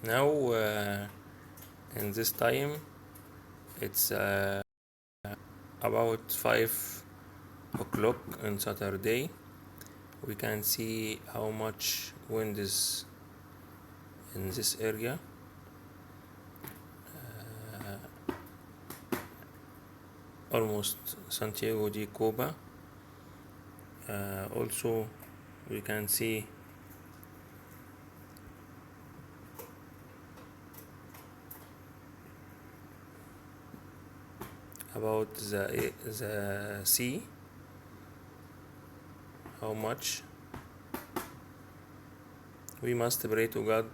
Now in this time it's about 5 o'clock on Saturday. We can see how much wind is in this area. Almost Santiago de Cuba. Also we can see about the sea, how much. We must pray to God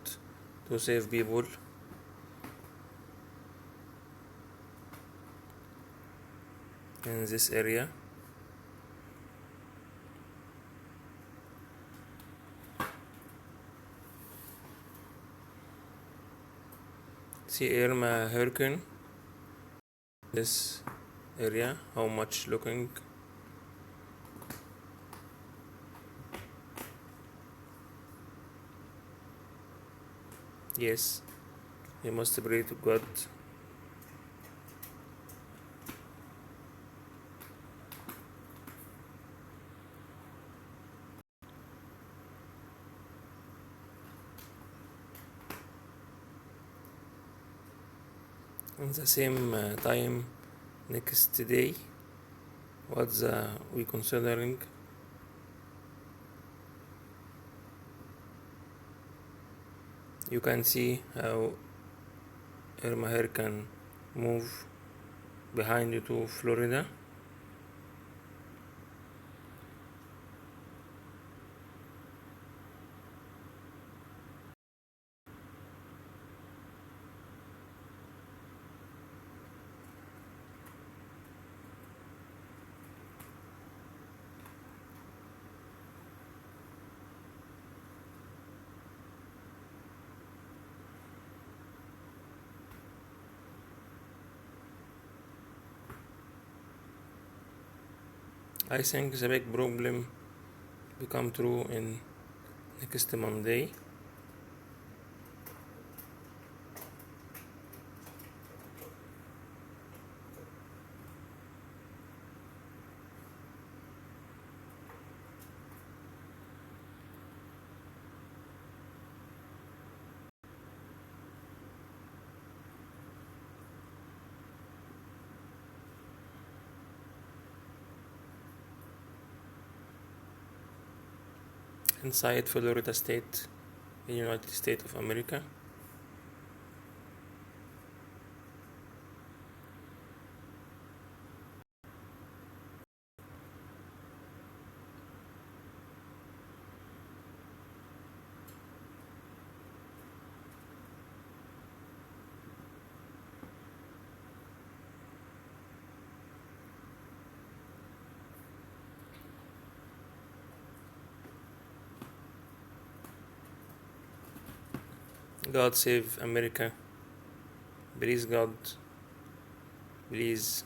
to save people. In this area. See Irma hurricane. This area, how much looking. Yes, you must pray to God. On the same time, next day, what's we considering? You can see how Irma hurricane move behind you to Florida. I think the big problem become true in next Monday. Inside Florida State, in United States of America. God save America. Please God, please.